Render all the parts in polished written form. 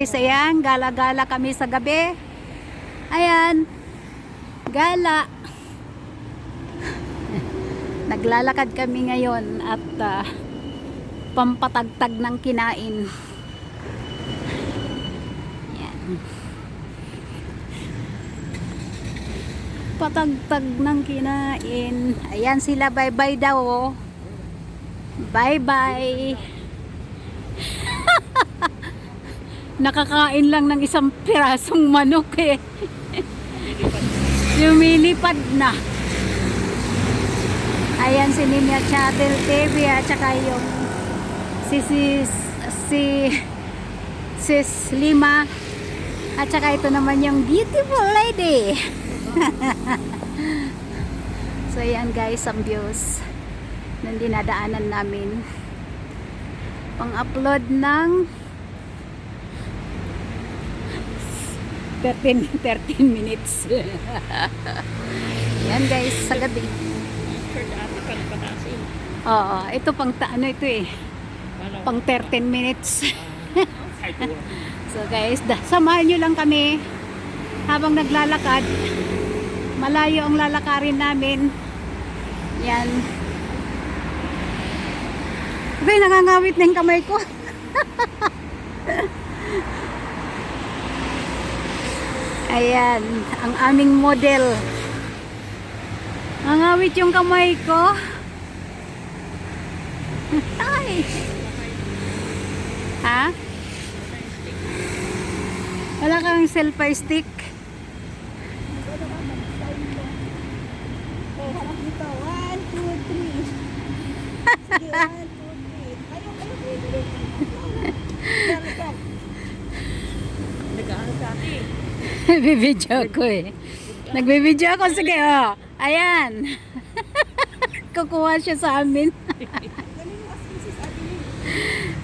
Ayan, gala-gala kami sa gabi. Ayan, gala. Naglalakad kami ngayon at pampatagtag ng kinain. Ayan. Patagtag ng kinain. Ayan sila, bye-bye daw. Oh. Bye-bye. Nakakain lang ng isang pirasong manok eh. Lumilipad na. Ayan si Ninya Chattel TV at saka yung sis Lima at saka ito naman yung beautiful lady. So ayan guys, ang views na dinadaanan namin pang-upload ng 13 minutes. Yan guys, sa gabi. Oo, ito pang ano ito eh. Pang 13 minutes. So guys, samahan nyo lang kami habang naglalakad. Malayo ang lalakarin namin. Yan. Okay, nangangawit na yung kamay ko. Ayan, ang aming model. Nangawit yung kamay ko. Ay. Ha? Wala kang selfie stick? Harap dito. 1, 2, 3. Sige, 1, 2, 3. Ayaw. Nag-aaral sa akin. Bibidyo ako eh. Nagbibidyo ako. Sige, oh. Ayan. Kukuha siya sa amin.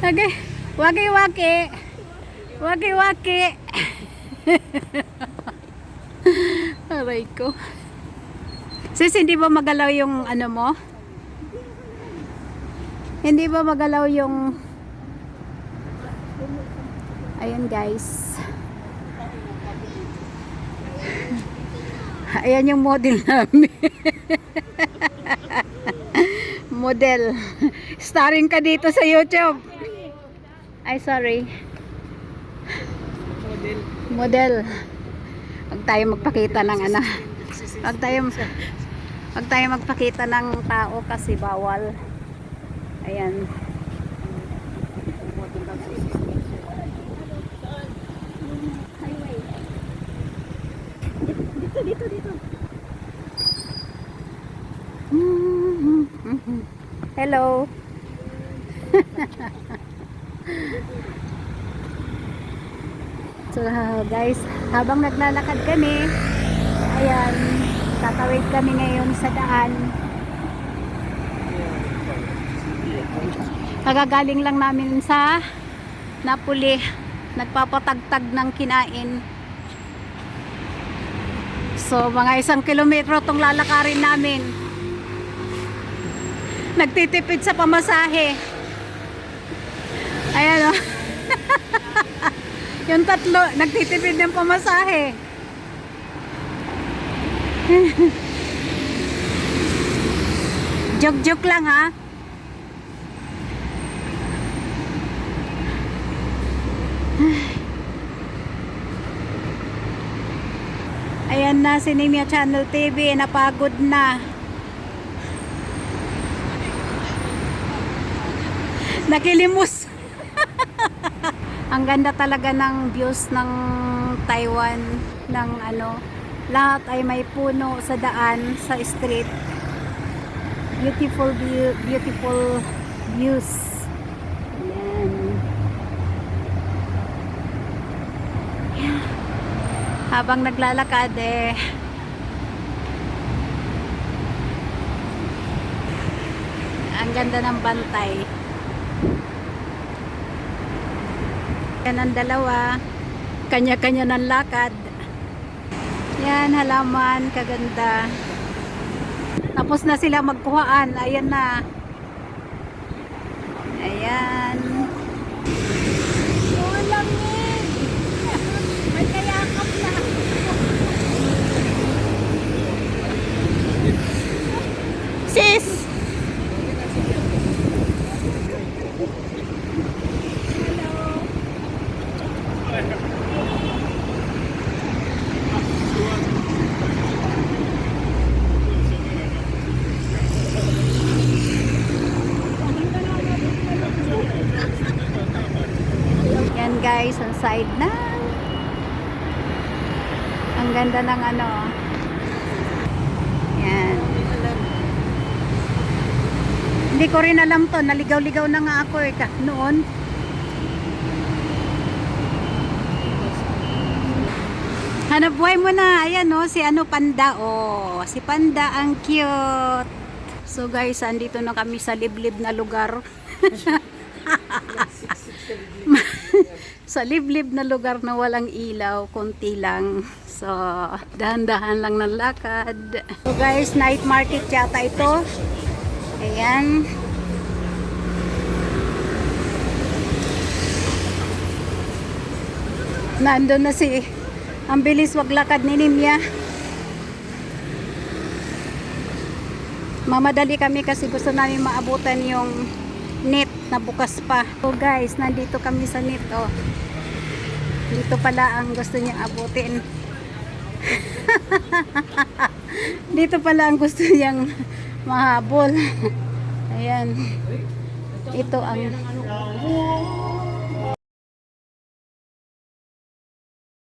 Okay. Waki-waki. Waki-waki. Aray ko. Sis, hindi ba magalaw yung ano mo? Hindi ba magalaw yung... Ayan guys. Ayan yung model namin. Model. Starring ka dito sa YouTube. Ay, sorry. Model. Huwag tayo magpakita ng ano. Huwag tayo magpakita ng tao kasi bawal. Ayan. Dito. Hello. So guys, habang naglalakad kami, ayan, tatawid kami ngayon sa daan. Kagagaling lang namin sa Napoli, nagpapatagtag ng kinain. So, mga 1 kilometro itong lalakarin namin. Nagtitipid sa pamasahe. Ayan o. Yung tatlo, nagtitipid ng pamasahe. Joke-joke lang ha. Ayan na si Ninya Channel TV, napagod na. Nakilimos. Ang ganda talaga ng views ng Taiwan, ng ano, lahat ay may puno sa daan, sa street. Beautiful views. Ayan. Habang naglalakad eh ang ganda ng bantay. Yan ang dalawa, kanya-kanya ng lakad. Yan, halaman, kaganda. Tapos na sila magkuhaan. Ayan na. Ayan. Walang guys ang side na. Ang ganda ng ano. Yan. Hindi ko rin alam to. Naligaw-ligaw na nga ako eh. Noon. Hanap buhay mo na. Ayan no. Si ano Panda. Oh. Si Panda ang cute. So guys, andito na kami sa liblib na lugar. Sa liblib na lugar na walang ilaw. Konti lang. So, dahan-dahan lang ng lakad. So guys, night market yata ito. Ayan. Nandun na si ang bilis wag lakad ni Nimya. Mamadali kami kasi gusto namin maabutan yung net na bukas pa. So guys, nandito kami sa net. Oh. Dito pala ang gusto niya abutin. Dito pala ang gusto niyang mahabol. Ayan. Ito ang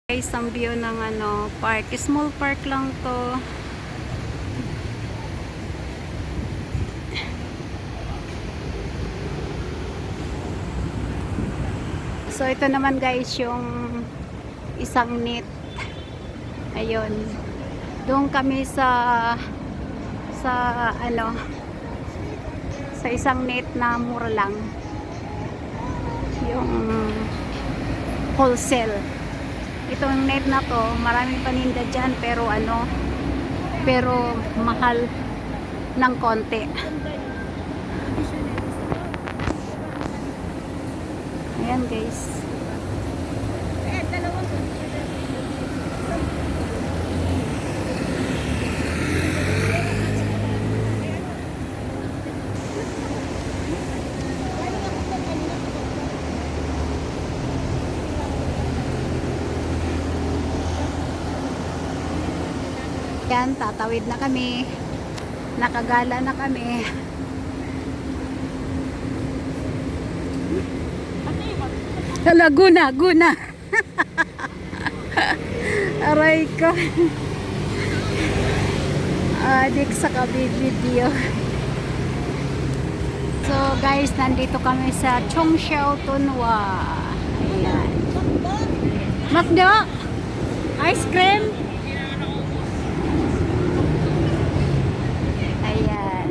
guys, ang view ng ano, park. Small park lang to. So ito naman guys yung isang net. Ayun. Doon kami sa ano sa isang net na mura lang. Yung wholesale. Itong net na to, maraming paninda dyan pero ano, pero mahal ng konti. Ayan guys. Yan, tatawid na kami. Nakagala na kami. Laguna, Guna. Aray ko. Adik sa kabibideo. So guys, nandito kami sa Chongxiao Tunwa. Ayan. Makdo? Ice cream? Ayan.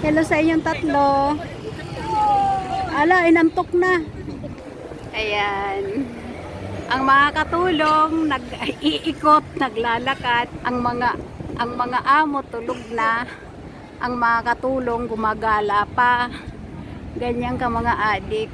Hello sa inyong tatlo. Ala, inantok na. Ayan. Ang mga katulong nag-iikot, naglalakad, ang mga amo tulog na. Ang mga katulong gumagala pa. Ganyan ka mga adik.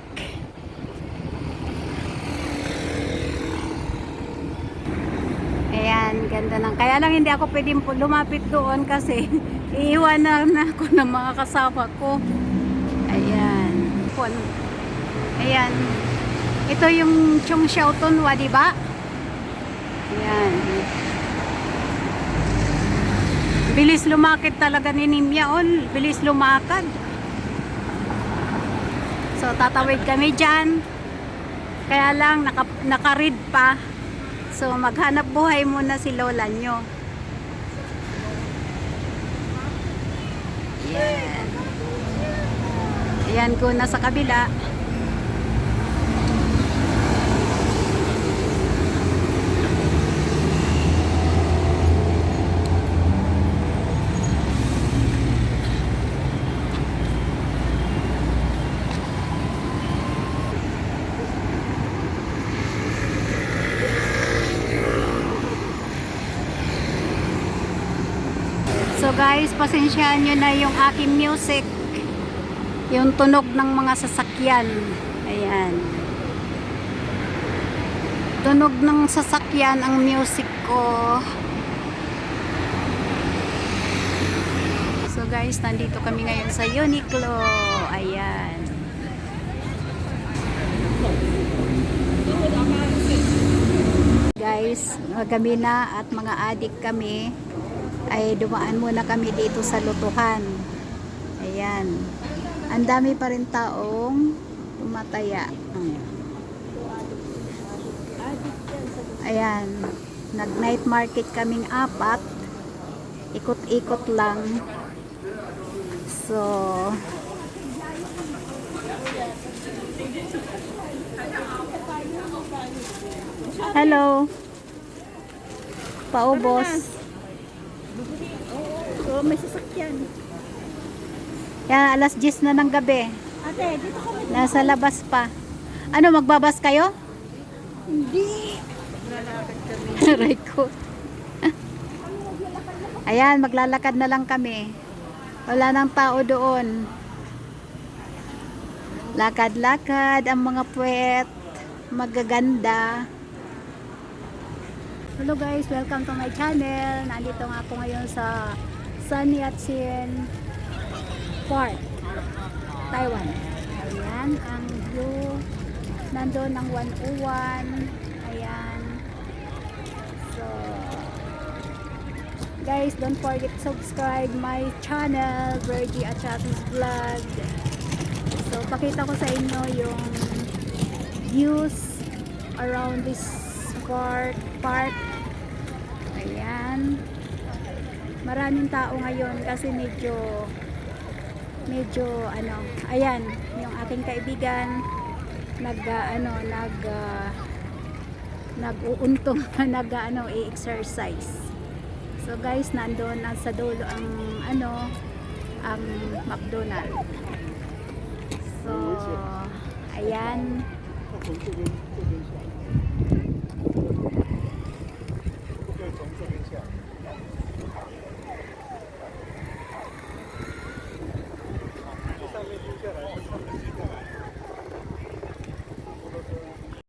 Ayan, ganda ng. Kaya lang hindi ako pwedeng lumapit doon kasi iiwanan na ako ng mga kasama ko. Ayan. Ayan. Ito yung Chongxiao Tunwa, di ba? Ayan. Bilis lumakad talaga ni Nimya. Bilis lumakad. So, tatawid kami dyan. Kaya lang, naka-read pa. So, maghanap buhay muna si lola nyo. Ayan. Ayan ko na sa kabila. So guys, pasensyahan nyo na yung aking music. Yung tunog ng mga sasakyan. Ayan. Tunog ng sasakyan ang music ko. So guys, nandito kami ngayon sa Uniqlo. Ayan. guys, kami na at mga adik kami ay dumaan muna kami dito sa lutuhan. Ayan. Ang dami pa rin taong tumataya. Ayan. Nag-night market kaming apat. Ikot-ikot lang. So, hello. Paubos. Oo, may sasakyan. Yan, alas 10 na ng gabi. Ate, dito kami. Nasa labas pa. Ano, magbabas kayo? Hindi. Aray ko. Ayan, maglalakad na lang kami. Wala nang tao doon. Lakad-lakad ang mga puwet. Magaganda. Hello guys, welcome to my channel. Nandito nga ako ngayon sa Sun Yat-sen Park, Taiwan. Ayan, ang view. Nandun ang 101. Ayan. So, guys, don't forget to subscribe my channel, Virgie Achatis Vlog. So, pakita ko sa inyo yung views around this park. Ayan. Maraming tao ngayon kasi medyo ano, ayan, yung aking kaibigan nag-uuntong i-exercise. So guys, nandoon sa dulo ang ang McDonald's. So, ayan.